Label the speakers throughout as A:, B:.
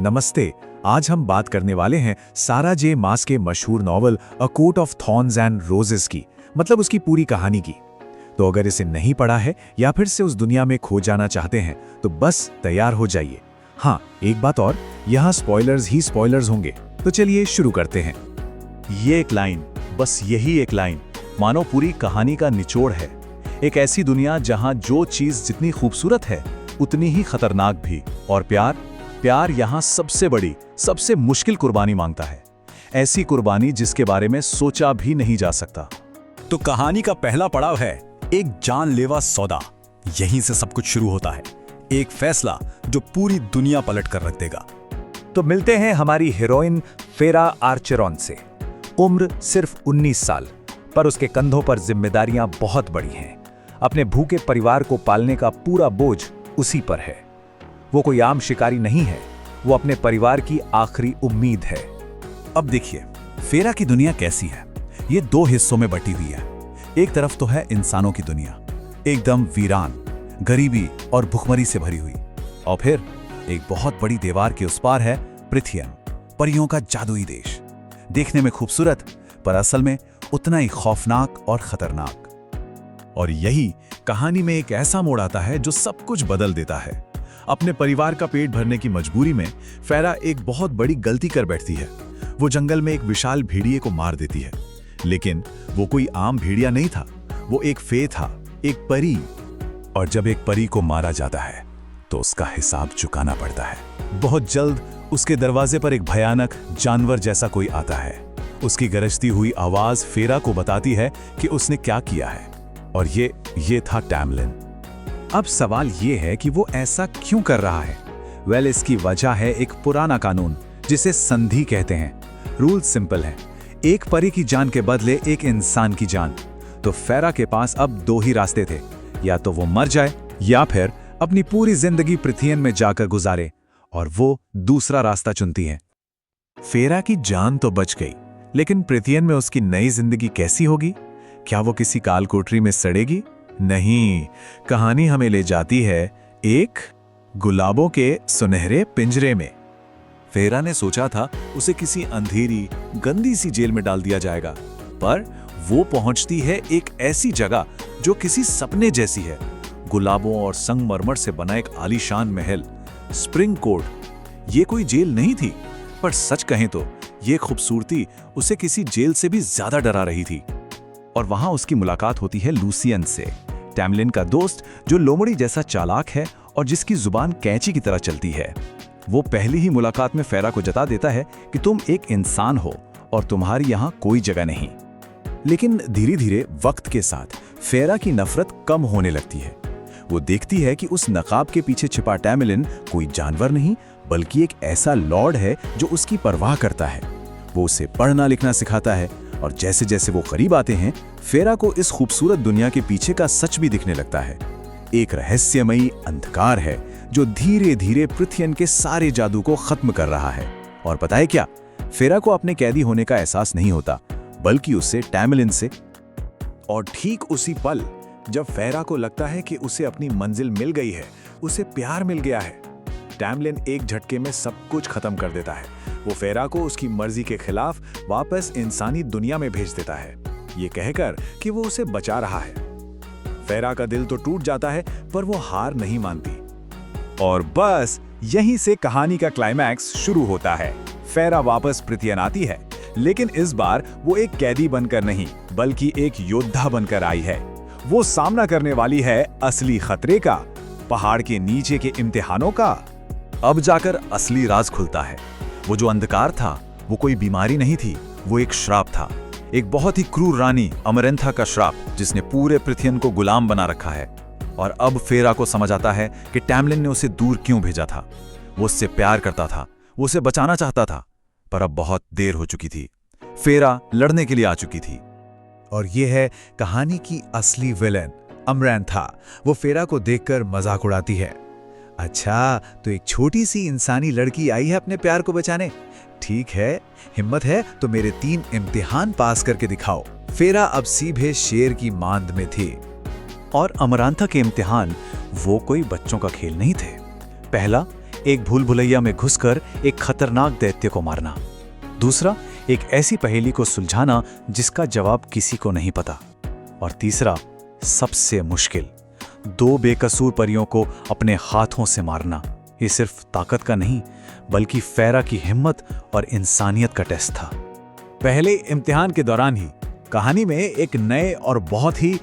A: नमस्ते। आज हम बात करने वाले हैं सारा जे मास के मशहूर novel a court of thorns and roses की, मतलब उसकी पूरी कहानी की। तो अगर इसे नहीं पढ़ा है या फिर से उस दुनिया में खो जाना चाहते हैं तो बस तैयार हो जाइए। हाँ, एक बात और, यहाँ स्पॉयलर्स ही स्पॉयलर्स होंगे। तो चलिए शुरू करते हैं।
B: ये एक लाइन, बस यही एक लाइन मानो पूरी कहानी का निचोड़ है। एक ऐसी दुनिया जहां जो चीज जितनी खूबसूरत है उतनी ही खतरनाक भी। और प्यार यहाँ सबसे बड़ी, सबसे मुश्किल कुर्बानी मांगता है। ऐसी कुर्बानी जिसके बारे में सोचा भी नहीं जा सकता।
C: तो कहानी का पहला पड़ाव है एक जानलेवा सौदा। यहीं से सब कुछ शुरू होता है, एक फैसला जो पूरी दुनिया पलट कर रख देगा।
A: तो मिलते हैं हमारी हीरोइन फेरा आर्चेरॉन से। उम्र सिर्फ 19 साल, पर उसके कंधों पर जिम्मेदारियां बहुत बड़ी हैं। अपने भूखे परिवार को पालने का पूरा बोझ उसी पर है। वो कोई आम शिकारी नहीं है, वो अपने परिवार की आखिरी उम्मीद है।
C: अब देखिए फेरा की दुनिया कैसी है। ये दो हिस्सों में बटी हुई है। एक तरफ तो है इंसानों की दुनिया, एकदम वीरान, गरीबी और भुखमरी से भरी हुई। और फिर एक बहुत बड़ी दीवार के उस पार है पृथियन, परियों का जादुई देश। देखने में खूबसूरत, पर असल में उतना ही खौफनाक और खतरनाक। और यही कहानी में एक ऐसा मोड़ आता है जो सब कुछ बदल देता है। अपने परिवार का पेट भरने की मजबूरी में फेरा एक बहुत बड़ी गलती कर बैठती है। वो जंगल में एक विशाल भेड़िए को मार देती है। लेकिन वो कोई आम भेड़िया नहीं था, वो एक फे था, एक परी। और जब एक परी को मारा जाता है तो उसका हिसाब चुकाना पड़ता है। बहुत जल्द उसके दरवाजे पर एक भयानक जानवर जैसा कोई आता है। उसकी गरजती हुई आवाज फेरा को बताती है कि उसने क्या किया है। और ये था टैमलिन।
A: अब सवाल ये है कि वो ऐसा क्यों कर रहा है। इसकी वजह है एक पुराना कानून जिसे संधि कहते हैं। रूल सिंपल है, एक परी की जान के बदले एक इंसान की जान। तो फेरा के पास अब दो ही रास्ते थे, या तो वो मर जाए या फिर अपनी पूरी जिंदगी पृथियन में जाकर गुजारे। और वो दूसरा रास्ता चुनती है। फेरा की जान तो बच गई, लेकिन पृथियन में उसकी नई जिंदगी कैसी होगी? क्या वो किसी काल कोठरी में सड़ेगी? नहीं, कहानी हमें ले जाती है एक गुलाबों के सुनहरे पिंजरे में।
B: फेरा ने सोचा था उसे किसी अंधेरी, गंदी सी जेल में डाल दिया जाएगा, पर वो पहुंचती है एक ऐसी जगह जो किसी सपने जैसी है। गुलाबों और संगमरमर से बना एक आलीशान महल, स्प्रिंग कोर्ट। ये कोई जेल नहीं थी, पर सच कहें तो ये खूबसूरती उसे किसी जेल से भी ज्यादा डरा रही थी। और वहां उसकी मुलाकात होती है लूसियन से, टैमलिन का दोस्त, जो लोमड़ी जैसा चालाक है और जिसकी जुबान कैंची की तरह चलती है। वो पहली ही मुलाकात में फेरा को जता देता है कि तुम एक इंसान हो और तुम्हारी यहाँ कोई जगह नहीं। लेकिन धीरे धीरे वक्त के साथ फेरा की नफरत कम होने लगती है। वो देखती है कि उस नकाब के पीछे छिपा टैमलिन कोई जानवर नहीं, बल्कि एक ऐसा लॉर्ड है जो उसकी परवाह करता है। वो उसे पढ़ना लिखना सिखाता है, और जैसे जैसे वो करीब आते हैं, फेरा को इस खूबसूरत दुनिया के पीछे का सच भी दिखने लगता है। एक रहस्यमयी अंधकार है जो धीरे धीरे पृथियन के सारे जादू को खत्म कर रहा है। और पता है क्या? फेरा को अपने कैदी होने का एहसास नहीं होता, बल्कि उससे टैमलिन से। और ठीक उसी पल जब फेरा को लगता है कि उसे अपनी मंजिल मिल गई है, उसे प्यार मिल गया है, टैमलिन एक झटके में सब कुछ खत्म कर देता है। वो फेरा को उसकी मर्जी के खिलाफ वापस इंसानी दुनिया में भेज देता है, ये कहकर कि वो उसे बचा रहा है। फेरा का दिल तो टूट जाता है, पर वो हार नहीं मानती। और बस यहीं से कहानी का क्लाइमैक्स शुरू होता है। फेरा वापस पृथियन आती है, लेकिन इस बार वो एक कैदी बनकर नहीं, बल्कि एक योद्धा बनकर आई है। वो सामना करने वाली है असली खतरे का, पहाड़ के नीचे के इम्तिहानों का। अब जाकर असली राज खुलता है। वो जो अंधकार था, वो कोई बीमारी नहीं थी, वो एक श्राप था। एक बहुत ही क्रूर रानी अमरेंथा का श्राप, जिसने पूरे पृथियन को गुलाम बना रखा है। और अब फेरा को समझ आता है कि टैमलिन ने उसे दूर क्यों भेजा था। वो उससे प्यार करता था, वो उसे बचाना चाहता था, पर अब बहुत देर हो चुकी थी। फेरा लड़ने के लिए आ चुकी थी।
A: और ये है कहानी की असली विलेन, अमरेंथा। वो फेरा को देखकर मजाक उड़ाती है। अच्छा, तो एक छोटी सी इंसानी लड़की आई है अपने प्यार को बचाने। ठीक है, हिम्मत है तो मेरे 3 इम्तिहान पास करके दिखाओ। फेरा अब सीधे शेर की मांद में थी।
B: और अमरांथा के इम्तिहान वो कोई बच्चों का खेल नहीं थे। पहला,
A: एक भूल भुलैया में घुसकर एक खतरनाक दैत्य को मारना। दूसरा, एक ऐसी पहेली को सुलझाना जिसका जवाब किसी को नहीं पता। और तीसरा, सबसे मुश्किल, 2 बेकसूर परियों को अपने हाथों से मारना। ये सिर्फ ताकत का नहीं, बल्कि फेरा की हिम्मत और इंसानियत का टेस्ट था।
C: पहले इम्तिहान के दौरान ही कहानी में एक नए और बहुत ही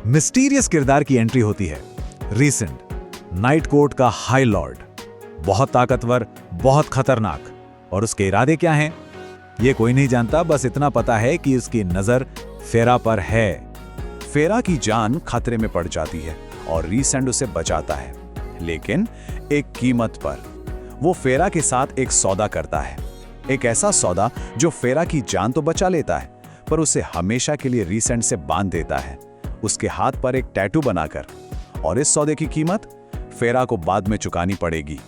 C: मिस्टीरियस किरदार की एंट्री होती है। रीसेंट, नाइट कोर्ट का हाई लॉर्ड, बहुत ताकतवर, बहुत खतरनाक। और उसके इरादे क्या हैं ये कोई नहीं जानता, बस इतना पता है कि उसकी नजर फेरा पर है। फेरा की जान खतरे में पड़ जाती है और रीसेंट उसे बचाता है, लेकिन एक कीमत पर। वो फेरा के साथ एक सौदा करता है, एक ऐसा सौदा जो फेरा की जान तो बचा लेता है, पर उसे हमेशा के लिए रीसेंट से बांध देता है, उसके हाथ पर एक टैटू बनाकर। और इस सौदे की कीमत फेरा को बाद में चुकानी पड़ेगी।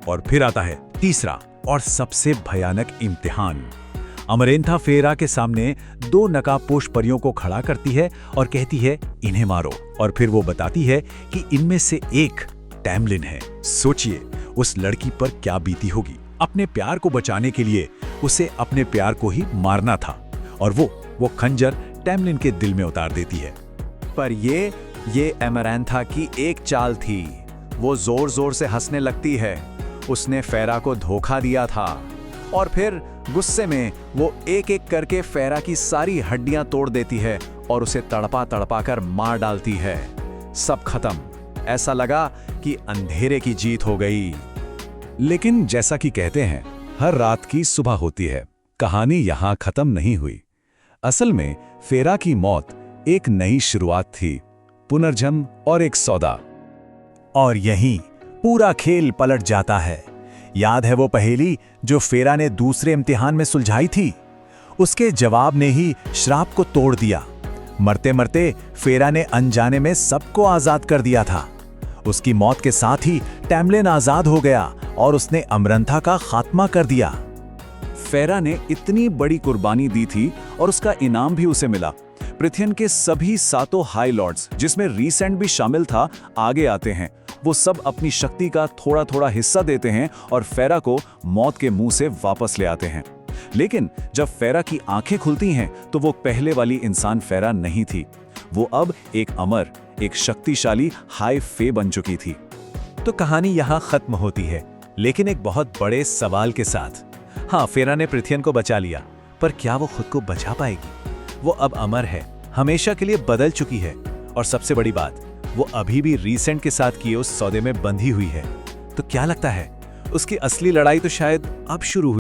C: और फिर आता है तीसरा और सबसे भयानक इम्तिहान। अमरेंथा फेरा के सामने 2 नकाबपोश परियों को खड़ा करती है और कहती है, इन्हें मारो। और फिर वो बताती है कि इनमें से एक टैमलिन है। सोचिए उस लड़की पर क्या बीती होगी। अपने प्यार को बचाने के लिए उसे अपने प्यार को ही मारना था, और वो खंजर टैमलिन के दिल में उतार देती है।
A: पर ये अमरेंथा की एक चाल थी। वो जोर जोर से हंसने लगती है। उसने फेरा को धोखा दिया था, और फिर गुस्से में वो एक एक करके फेरा की सारी हड्डियां तोड़ देती है और उसे तड़पा तड़पा कर मार डालती है। सब खत्म। ऐसा लगा कि अंधेरे की जीत हो गई।
C: लेकिन जैसा कि कहते हैं, हर रात की सुबह होती है। कहानी यहां खत्म नहीं हुई। असल में फेरा की मौत एक नई शुरुआत थी, पुनर्जन्म और एक सौदा। और यहीं पूरा खेल पलट जाता है। याद है वो पहेली जो फेरा ने दूसरे इम्तिहान में सुलझाई थी? उसके जवाब ने ही श्राप को तोड़ दिया। मरते मरते फेरा ने अनजाने में सबको आजाद कर दिया था। उसकी मौत के साथ ही टैमलिन आजाद हो गया और उसने अमरंथा का खात्मा कर दिया।
B: फेरा ने इतनी बड़ी कुर्बानी दी थी और उसका इनाम भी उसे मिला। पृथ्यन के सभी 7 हाई लॉर्ड्स, जिसमें रीसेंट भी शामिल था, आगे आते हैं। वो सब अपनी शक्ति का थोड़ा थोड़ा हिस्सा देते हैं और फेरा को मौत के मुंह से वापस ले आते हैं। लेकिन जब फेरा की आंखें खुलती हैं तो वो पहले वाली इंसान फेरा नहीं थी। वो अब एक अमर, एक शक्तिशाली हाई फे बन चुकी थी।
C: तो कहानी यहां खत्म होती है, लेकिन एक बहुत बड़े सवाल के साथ। हाँ, फेरा ने पृथ्यन को बचा लिया, पर क्या वो खुद को बचा पाएगी? वो अब अमर है, हमेशा के लिए बदल चुकी है, और सबसे बड़ी बात, वो अभी भी रीसेंट के साथ किए उस सौदे में बंधी हुई है। तो क्या लगता है, उसकी असली लड़ाई तो शायद अब शुरू हुई।